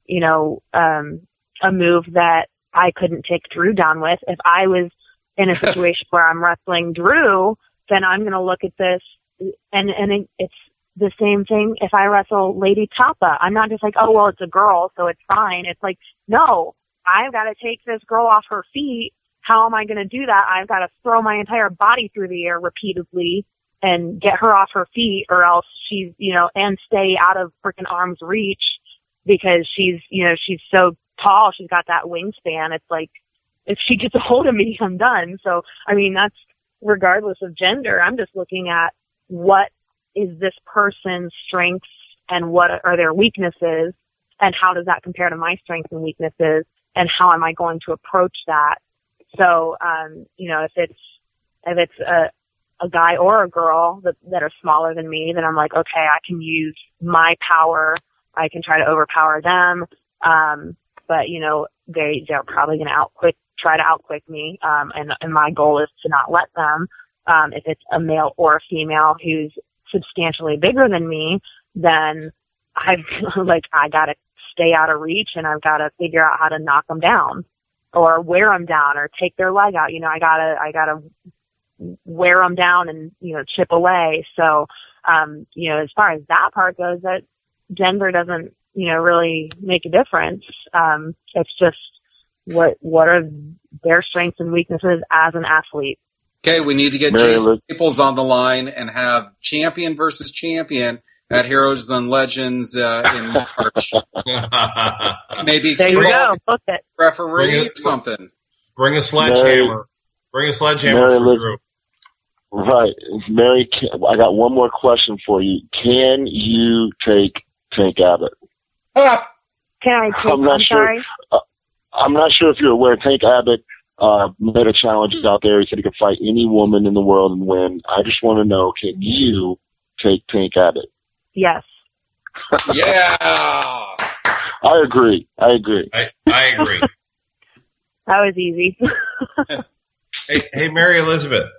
you know, a move that I couldn't take Drew down with. If I was in a situation where I'm wrestling Drew, then I'm going to look at this and it's the same thing if I wrestle Lady Tapa. I'm not just like, oh, well, it's a girl, so it's fine. It's like, no, I've got to take this girl off her feet. How am I going to do that? I've got to throw my entire body through the air repeatedly and get her off her feet, or else she's, you know, and stay out of freaking arm's reach because she's, you know, she's so tall. She's got that wingspan. It's like, if she gets a hold of me, I'm done. So, I mean, that's regardless of gender. I'm just looking at what is this person's strengths and what are their weaknesses, and how does that compare to my strengths and weaknesses, and how am I going to approach that? So, you know, if it's a guy or a girl that are smaller than me, then I'm like, okay, I can use my power. I can try to overpower them. But you know, they're probably going to try to outquick me. And my goal is to not let them. If it's a male or a female who's substantially bigger than me, then I got to stay out of reach, and I've got to figure out how to knock them down or wear them down or take their leg out. You know, I gotta wear them down and, you know, chip away. So, you know, as far as that part goes, that gender doesn't, you know, really make a difference. It's just what are their strengths and weaknesses as an athlete. Okay, we need to get Jason Staples on the line and have champion versus champion at Heroes and Legends in March. Maybe there you go. Book it. Referee or something. Bring a sledgehammer. Bring a sledgehammer for Drew. Right. Mary, I got one more question for you. Can you take Tank Abbott? Can I take, I'm sorry? I'm not sure if you're aware, Tank Abbott made a challenge out there. He said he could fight any woman in the world and win. I just want to know, can you take Tank Abbott? Yes. Yeah. I agree. I agree. That was easy. Hey, Mary Elizabeth.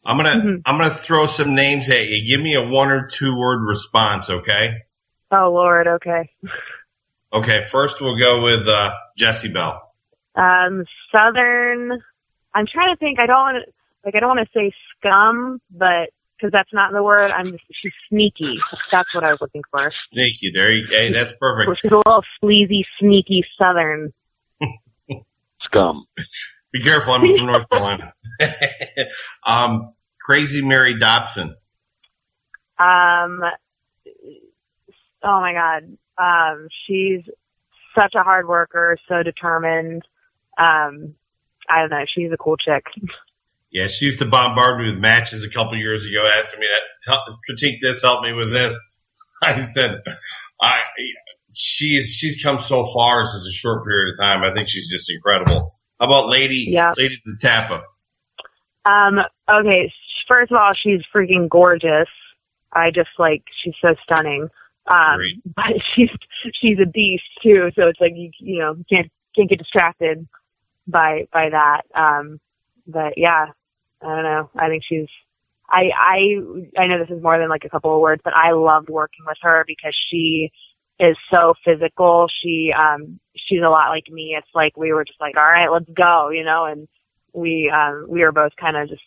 I'm gonna throw some names at you. Give me a 1 or 2 word response, okay? Oh Lord, okay. Okay, first we'll go with Jessie Bell. Southern. I'm trying to think. I don't want to say scum, but because that's not the word. She's sneaky. That's what I was looking for. Sneaky. There you go. Hey, that's perfect. She's a little sleazy, sneaky Southern. Scum. Be careful, I'm from North Carolina. Crazy Mary Dobson. Oh my God. She's such a hard worker, so determined. I don't know. She's a cool chick. Yeah, she used to bombard me with matches a couple years ago, asking me to critique this, help me with this. I said, she's come so far in such a short period of time. I think she's just incredible. How about Lady the Tapa? Okay. First of all, she's freaking gorgeous. She's so stunning. But she's a beast too. So it's like, you know, can't get distracted by that. But yeah, I don't know. I think I know this is more than like a couple of words, but I loved working with her because she is so physical. She's a lot like me. It's like we were just like, all right, let's go, you know, and we were both kind of just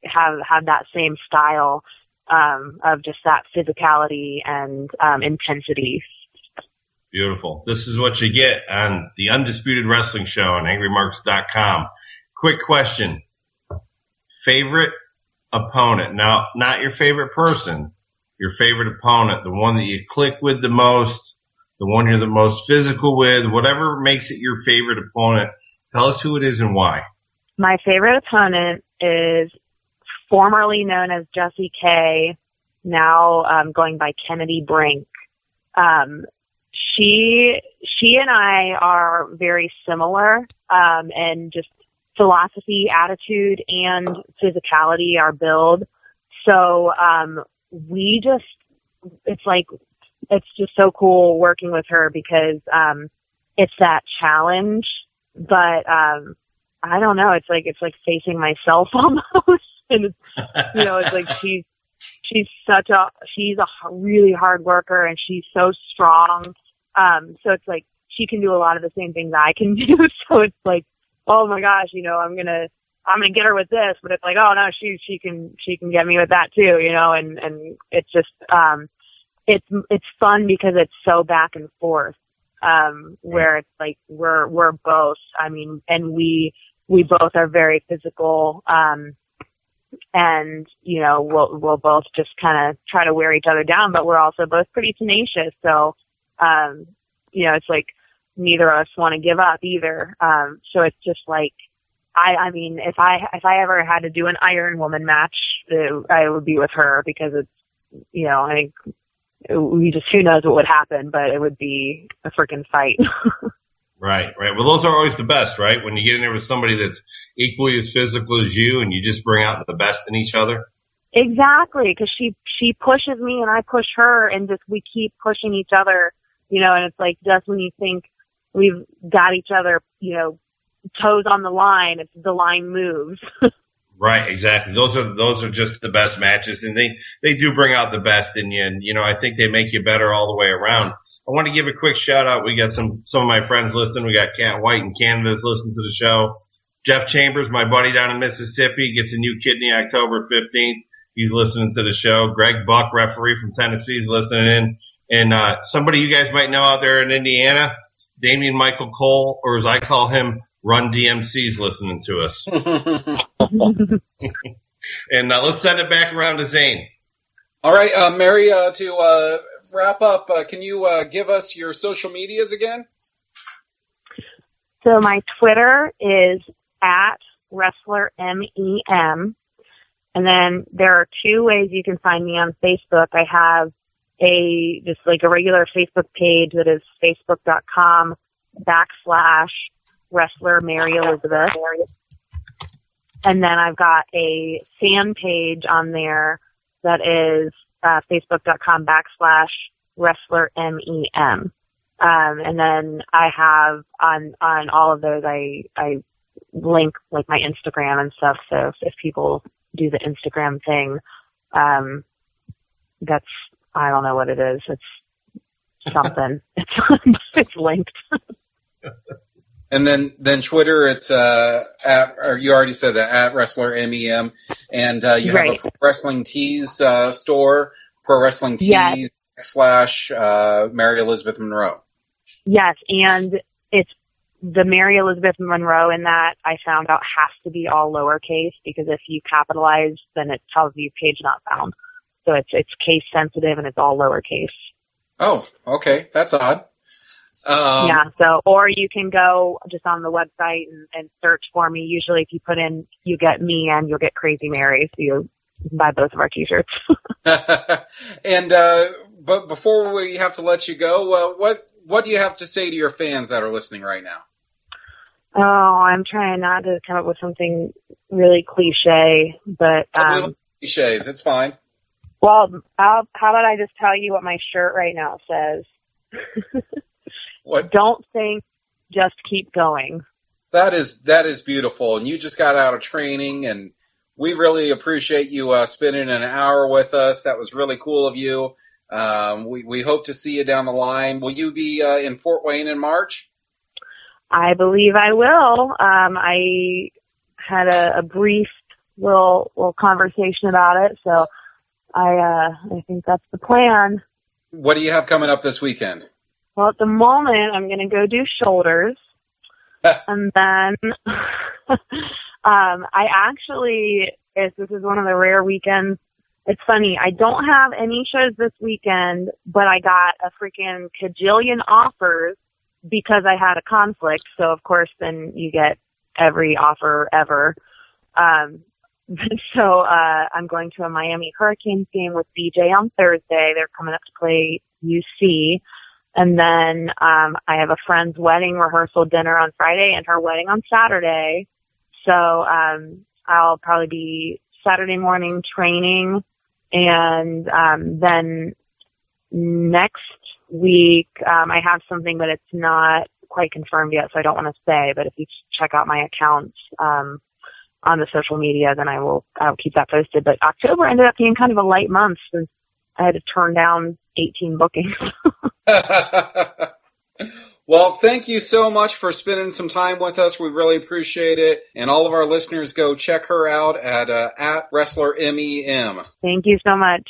have that same style of just that physicality and intensity. Beautiful. This is what you get on the Undisputed Wrestling Show on AngryMarks.com. Quick question. Favorite opponent. Now, not your favorite person, your favorite opponent, the one that you click with the most, the one you're the most physical with, whatever makes it your favorite opponent. Tell us who it is and why. My favorite opponent is formerly known as Jessie K, now going by Kennedy Brink. She and I are very similar, and just philosophy, attitude, and physicality, our build. So, it's just so cool working with her because, it's that challenge, but, I don't know. It's like facing myself almost. And it's, it's like she's a really hard worker, and she's so strong. So it's like she can do a lot of the same things I can do. So it's like, oh my gosh, I'm gonna get her with this, but it's like, oh no, she can get me with that too, and it's just it's fun because it's so back and forth, where it's like we're both, and we both are very physical, and we'll both just kind of try to wear each other down, but we're also both pretty tenacious. So it's like neither of us want to give up either. So it's just like, I mean, if I ever had to do an Iron Woman match, I would be with her, because it's, I think who knows what would happen, but it would be a freaking fight. Right. Well, those are always the best, right? When you get in there with somebody that's equally as physical as you, and you just bring out the best in each other. Exactly, because she pushes me and I push her, and just we keep pushing each other, and it's like, just when you think we've got each other, toes on the line, if the line moves. Right, exactly. Those are just the best matches, and they do bring out the best in you, and I think they make you better all the way around. I want to give a quick shout out. We got some of my friends listening. We got Cat White in Canada listening to the show. Jeff Chambers, my buddy down in Mississippi, gets a new kidney October 15th. He's listening to the show. Greg Buck, referee from Tennessee, is listening in. And somebody you guys might know out there in Indiana, Damian Michael Cole, or as I call him, Run DMC, is listening to us. And let's send it back around to Zane. All right, Mary, to wrap up, can you give us your social medias again? So my Twitter is @WrestlerMEM. And then there are two ways you can find me on Facebook. I have just like a regular Facebook page that is facebook.com/Wrestler Mary Elizabeth. And then I've got a fan page on there that is facebook.com/Wrestler MEM. And then I have on all of those, I link like my Instagram and stuff. So if people do the Instagram thing, that's, I don't know what it is. It's something. It's linked. And then Twitter, it's or you already said that, @WrestlerMEM, and you have a Pro Wrestling Tees store, Pro Wrestling Tees / Mary Elizabeth Monroe. Yes, and it's the Mary Elizabeth Monroe in that I found out has to be all lowercase, because if you capitalize, then it tells you page not found. So it's case sensitive and it's all lowercase. Oh, okay, that's odd. So, or you can go just on the website and search for me. Usually if you put in, you get me and you'll get Crazy Mary, so you can buy both of our t-shirts. And, but before we have to let you go, what do you have to say to your fans that are listening right now? Oh, I'm trying not to come up with something really cliche, but, cliches, it's fine. Well, how about I just tell you what my shirt right now says? What? Don't think, just keep going. That is beautiful. And you just got out of training, and we really appreciate you spending an hour with us. That was really cool of you. We hope to see you down the line. Will you be in Fort Wayne in March? I believe I will. I had a brief little conversation about it, so I think that's the plan. What do you have coming up this weekend? Well, at the moment, I'm going to go do shoulders. And then I actually, this is one of the rare weekends. It's funny, I don't have any shows this weekend, but I got a freaking cajillion offers because I had a conflict. So, of course, then you get every offer ever. So I'm going to a Miami Hurricanes game with BJ on Thursday. They're coming up to play UC. And then I have a friend's wedding rehearsal dinner on Friday and her wedding on Saturday. So I'll probably be Saturday morning training. And then next week I have something, but it's not quite confirmed yet, so I don't want to say. But if you check out my accounts, on the social media, then I'll keep that posted. But October ended up being kind of a light month since I had to turn down 18 bookings. Well, thank you so much for spending some time with us. We really appreciate it. And all of our listeners, go check her out at @WrestlerMEM. Thank you so much.